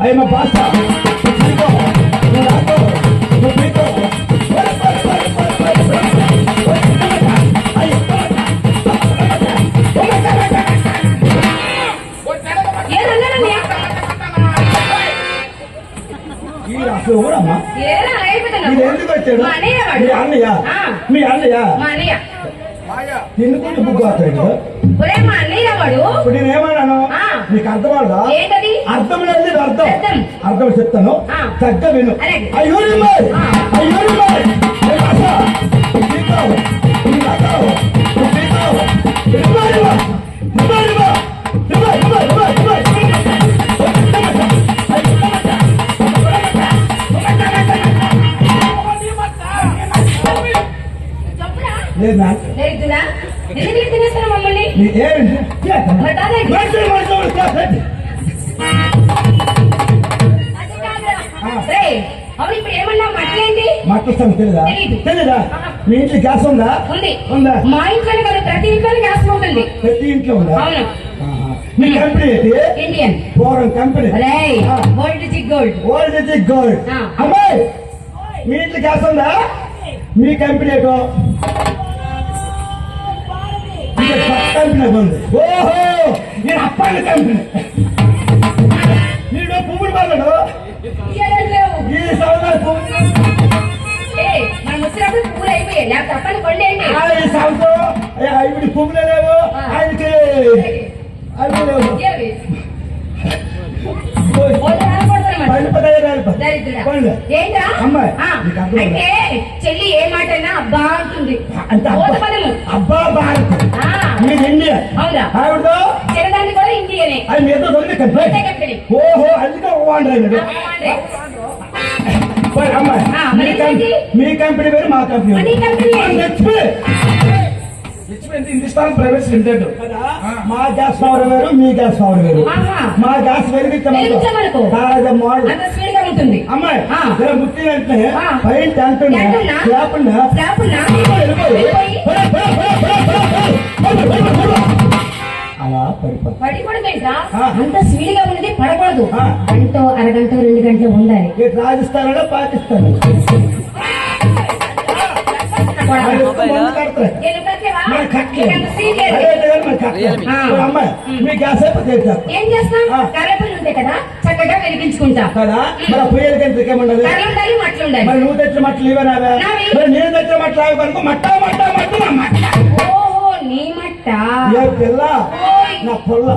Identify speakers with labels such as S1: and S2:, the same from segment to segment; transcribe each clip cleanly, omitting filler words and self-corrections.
S1: I'm a pasta. ఎందుకు వచ్చాడు మీ అన్నయ్య ఎందుకు బుక్ అవుతాడు ఇప్పుడు నేను ఏమన్నాను నీకు అర్థం అవదా అర్థం లేదు అర్థం చెప్తాను చక్కగా విను అయ్యో మట్టిస్తాను తెలీదా మీ ఇంట్లో గ్యాస్ ఉందా ఉందా
S2: మా ఇంట్లోనే కదా ప్రతి ఇంట్లో గ్యాస్ ఉంటుంది
S1: ప్రతి ఇంట్లో ఉందా మీ company
S2: Indian
S1: foreign company gold అమ్మాయి మీ ఇంట్లో గ్యాస్ ఉందా మీ కంపెనీ ఏటో కంపెనీ ఉంది ఓహో నేను అప్పాలి కంపెనీ నీడు పువ్వులు బాగాడు ఈ సంవత్సరం పువ్వులే లేవు ఆయనకి
S2: చెల్లి ఏ మాట అయినా అబ్బా అంటుంది
S1: అబ్బా భారత్ మీరు ఇండియా ఆవిడ
S2: చిన్నదాన్ని కూడా ఇండియనే
S1: ఓహో అందుకే మీ కంపెనీ వేరు మా కంపెనీ హిందుస్థాన్ ప్రైవేట్ లిమిటెడ్ మా గ్యాస్ పవర్ వేరు మీ గ్యాస్ పవర్ వేరు మా గ్యాస్ వెలిగించమనుకో అమ్మాయి ముట్టి అంటే పైన ట్యాంక్ అలా
S2: అంత స్పీడ్ గా ఉన్నది పడకూడదు గంట అరగంట 2 గంటలు ఉండాలి
S1: రాజస్థాన్ పాకిస్తాన్
S2: ఏం చేస్తాం కరెంట్ ఉంటాయి కదా చక్కగా వెలిగించుకుంటా
S1: కదా మన పొయ్యలకి ఎందుకు ఏముండదు మరి నువ్వు తెచ్చిన మట్టలు ఇవనా నేను తెచ్చిన మట్టలు అవి కనుక మట్ట
S2: ఓహో నీ మట్ట
S1: పిల్ల నా పొల్ల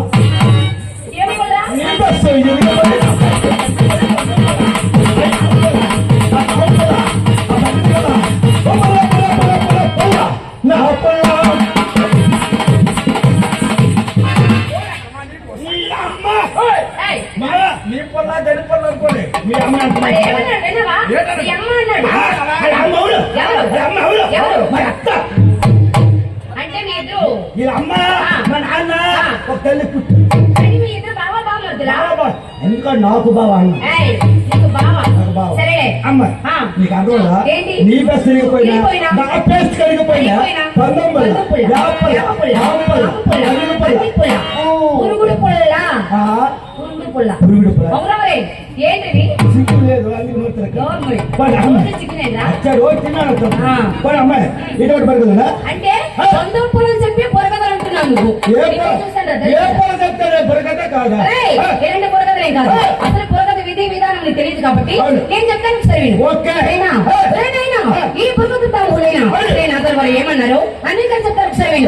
S1: నీ బస్సు నీ పొల్ల గడి పొల్ల అనుకోండి మీ అమ్మ
S2: అంటే
S1: మీ అమ్మ మా నాన్న ఒక తల్లి పుట్టి ఎందుకంటే నాకు బావ అన్న అమ్మ నీకు అర్థం నీ బస్ తిరిగిపోయినా నా పేస్ట్ కరిగిపోయినా 19
S2: ఏంటిది
S1: లేదు అమ్మాయి ఇటువంటి పడుతుందా
S2: అంటే సొంతం పొలం చెప్పి పొరగదలు అంటున్నావు నువ్వు
S1: ఏ పొలం చెప్తానే పొరగద కాదా
S2: ఏంటి పొరగదలే కాదు అసలు పొరగద విధి విధానం నీకు తెలియదు కాబట్టి నేను చెప్తాను సరే ఈ పొరగద తాములైనా నేను అసలు వారు ఏమన్నారు అన్ని కానీ చెప్తారు సరే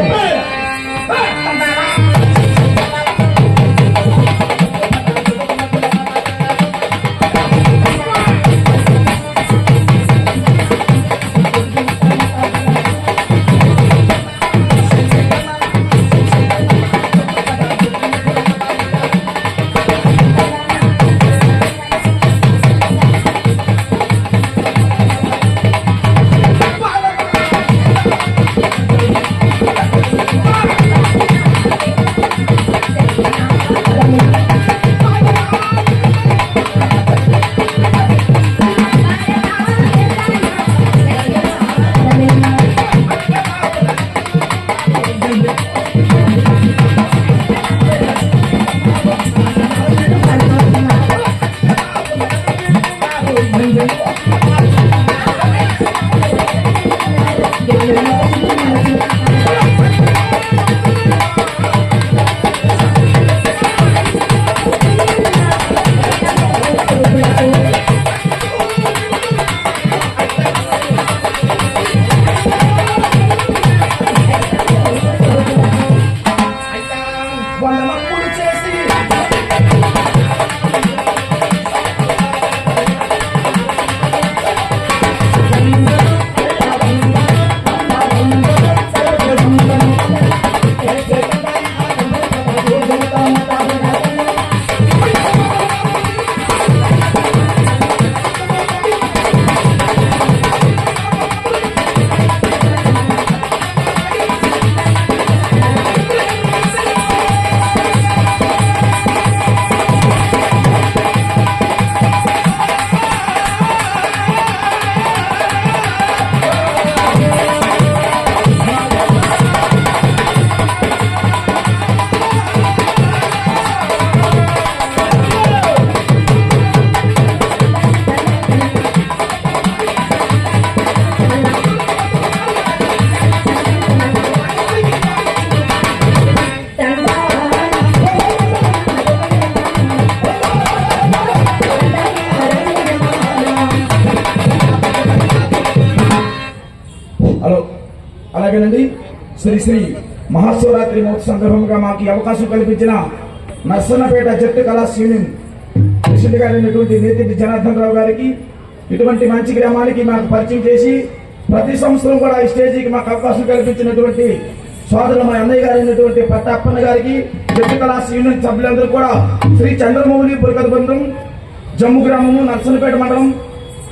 S1: అలాగేనండి శ్రీ శ్రీ మహాశివరాత్రి మహోత్సవ సందర్భంగా మాకు ఈ అవకాశం కల్పించిన నర్సన్నపేట జట్టు కళాస్ యూనియన్ ప్రెసిడెంట్ గారైనటువంటి నేతిరెడ్డి జనార్దన్ రావు గారికి, ఇటువంటి మంచి గ్రామానికి మాకు పరిచయం చేసి ప్రతి సంవత్సరం కూడా ఈ స్టేజీకి మాకు అవకాశం కల్పించినటువంటి సోదరులు మా అన్నయ్య గారైనటువంటి పట్ట అప్పన్న గారికి, జట్టు కళాస్ యూనియన్ సభ్యులందరూ కూడా శ్రీ చంద్రమౌళి బురకథ బృందం, జమ్ము గ్రామము, నర్సన్నపేట మండలం,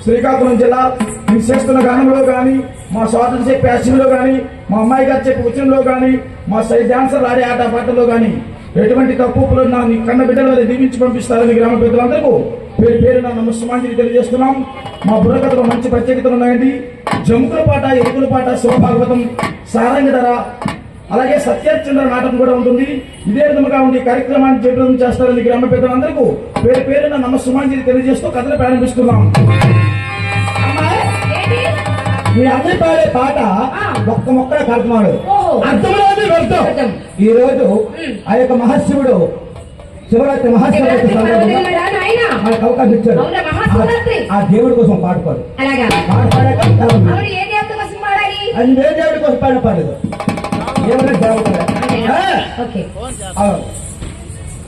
S1: శ్రీకాకుళం జిల్లా మేము చేస్తున్న గానంలో కానీ, మా సోదరులు చెప్పే యాక్షన్లో కానీ, మా అమ్మాయి గారు చెప్పే ఉద్యమంలో కానీ, మా సై డాన్సర్లు ఆడే ఆట పాటల్లో కానీ ఎటువంటి తప్పులు నా కన్న బిడ్డల దీవించి పంపిస్తారని గ్రామ పెద్దలందరికీ పేరు పేరు నా నమస్సుమాంజలి తెలియజేస్తున్నాం. మా బుర్రకథలో మంచి ప్రత్యేకతలు ఉన్నాయండి. జముకుల పాట, ఎరుకుల పాట, శివభాగవతం, సారంగధర, అలాగే సత్యచంద్ర నాటకం కూడా ఉంటుంది. ఇదే విధముగా ఉండి కార్యక్రమాన్ని జయప్రదం చేస్తారని గ్రామ పెద్దలందరికీ పేరు పేరున నమస్సుమాంజలి తెలియజేస్తూ కథలు ప్రారంభిస్తున్నాం. మీ అందరి పాడే పాట ఒక్క మొక్కల కర్తమాడు అర్థంలోనే అర్థం. ఈ రోజు ఆ యొక్క మహాశివుడు శివరాత్రి మహాశివరాత్రి మనకు అవకాశం ఇచ్చాడు. ఆ దేవుడి కోసం పాట పాడు. పాట పాడాక అది ఏ దేవుడి కోసం పాడలేదు, ఏమైనా దేవుడు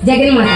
S2: జగన్మాత